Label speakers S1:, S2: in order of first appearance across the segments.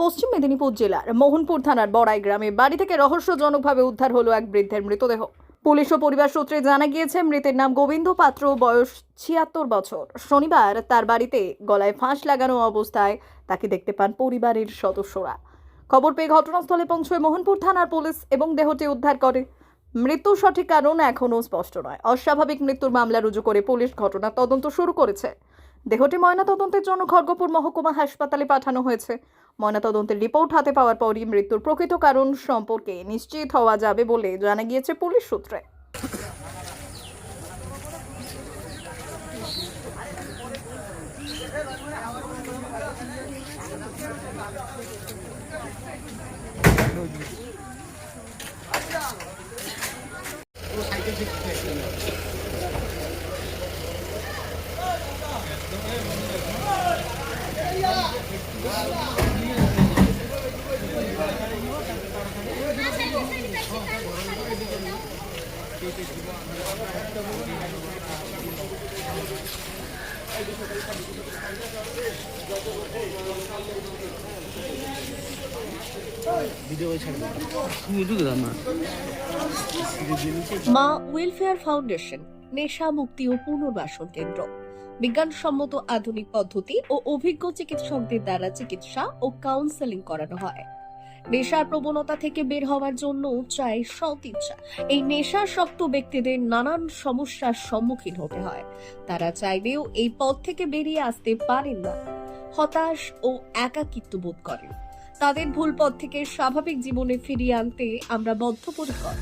S1: পশ্চিম মেদিনীপুর জেলার মোহনপুর থানার বড়াই গ্রামে বাড়ি থেকে রহস্যজনকভাবে উদ্ধার হলো এক বৃদ্ধের মৃতদেহ। পুলিশ ও পরিবার সূত্রে জানা গিয়েছে, মৃতের নাম গোবিন্দ পাত্র, বয়স ৭৬ বছর। শনিবার তার বাড়িতে গলায় ফাঁস লাগানো অবস্থায় তাকে দেখতে পান পরিবারের সদস্যরা। খবর পেয়ে ঘটনাস্থলে পৌঁছয় মোহনপুর থানার পুলিশ এবং দেহটি উদ্ধার করে। মৃত্যুর সঠিক কারণ এখনও স্পষ্ট নয়। অস্বাভাবিক মৃত্যুর মামলা রুজু করে পুলিশ ঘটনার তদন্ত শুরু করেছে। দেহটি ময়নাতদন্তের জন্য খড়গপুর মহকুমা হাসপাতালে পাঠানো হয়েছে। ময়নাতদন্তের রিপোর্ট হাতে পাওয়ার পরই মৃত্যুর প্রকৃত কারণ সম্পর্কে নিশ্চিত হওয়া যাবে বলে জানা গিয়েছে পুলিশ সূত্রে। মা ওয়েলফেয়ার ফাউন্ডেশন নেশা মুক্তি ও পুনর্বাসন কেন্দ্র বিজ্ঞানসম্মত আধুনিক পদ্ধতি ও অভিজ্ঞ চিকিৎসকদের দ্বারা চিকিৎসা ও কাউন্সেলিং করানো হয়। নেশার প্রবণতা থেকে বের হওয়ার জন্য চাই সৎ ইচ্ছা। এই নেশাসক্ত ব্যক্তিদের নানান সমস্যার সম্মুখীন হতে হয়। তারা চাইলেও এই পথ থেকে বেরিয়ে আসতে পারেন না, হতাশ ও একাকিত্ব বোধ করেন। তাদের ভুল পথ থেকে স্বাভাবিক জীবনে ফিরিয়ে আনতে আমরা বদ্ধপরিকর।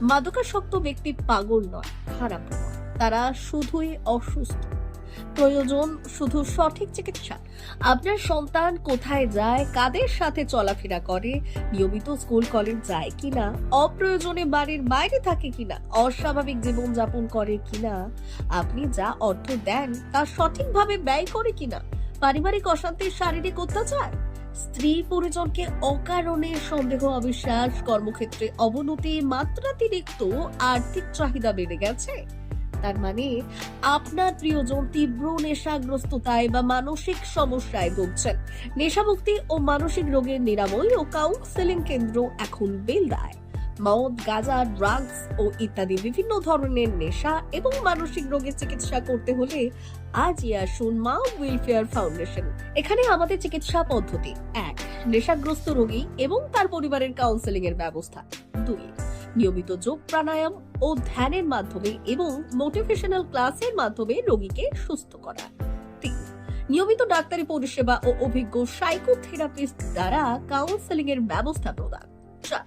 S1: মাদকাসক্ত ব্যক্তি পাগল নয়, খারাপ নয়, তারা শুধুই অসুস্থ। প্রয়োজন শুধু সঠিক চিকিৎসা। আপনার সন্তান কোথায় যায়, কাদের সাথে চলাফেরা করে, নিয়মিত স্কুল কলেজ যায় কিনা, অপ্রয়োজনে বাড়ির বাইরে থাকে কিনা, অস্বাভাবিক জীবনযাপন করে কিনা, আপনি যা অর্থ দেন তা সঠিকভাবে ব্যয় করে কিনা, পারিবারিক অশান্তি, শারীরিক অত্যাচার, স্ত্রী পরিজনকে অকারণে সন্দেহ, অবিশ্বাস, কর্মক্ষেত্রে অবনতি, মাত্রাতিরিক্ত আর্থিক চাহিদা বেড়ে গেছে। তার মানে আপনার প্রিয়জন তীব্র নেশাগ্রস্ততায় বা মানসিক সমস্যায় ভুগছেন। নেশামুক্তি ও মানসিক রোগের নিরাময় ও কাউন্সেলিং কেন্দ্র এখন বেলদায়। মদ, গাঁজা, ড্রাগস ও ইত্যাদি বিভিন্ন ধরনের নেশা এবং মানসিক রোগের চিকিৎসা করতে হলে আজই আসুন মা ওয়েলফেয়ার ফাউন্ডেশন। এখানে আমাদের চিকিৎসা পদ্ধতি: 1. নেশাগ্রস্ত রোগী এবং তার পরিবারের কাউন্সেলিং এর ব্যবস্থা। 2. নিয়মিত যোগ, প্রাণায়াম ও ধ্যানের মাধ্যমে এবং মোটিভেশনাল ক্লাসের মাধ্যমে রোগীকে সুস্থ করা। 3. নিয়মিত ডাক্তারি পরিষেবা ও অভিজ্ঞ সাইকোথেরাপিস্ট দ্বারা কাউন্সেলিং এর ব্যবস্থা প্রদান। 4.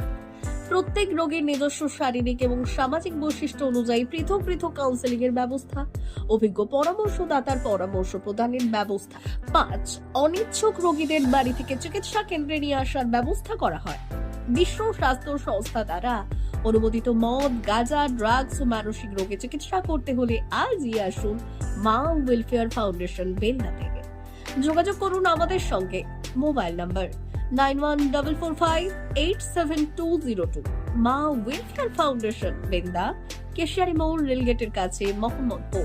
S1: প্রত্যেক রোগীর নিজস্ব শারীরিক এবং সামাজিক বৈশিষ্ট্য অনুযায়ী পৃথক পৃথক কাউন্সেলিং এর ব্যবস্থা, অভিজ্ঞ পরামর্শদাতার পরামর্শ প্রদানের ব্যবস্থা। 5. অনিচ্ছুক রোগীদের বাড়ি থেকে চিকিৎসা কেন্দ্রে নিয়ে আসার ব্যবস্থা করা হয়। বিশ্ব স্বাস্থ্য সংস্থা দ্বারা অনুমোদিত মদ, গাঁজা, ড্রাগস ও মানসিক রোগে চিকিৎসা করতে হলে আজই আসুন মা ওয়েলফেয়ার ফাউন্ডেশন বেলদা থেকে। যোগাযোগ করুন আমাদের সঙ্গে। Mobile number 9144587202। মা ওয়েলফেয়ার ফাউন্ডেশন বেলদা, কেশিয়ারি মোড়, রেলগেটের কাছে, মোহাম্মদপুর।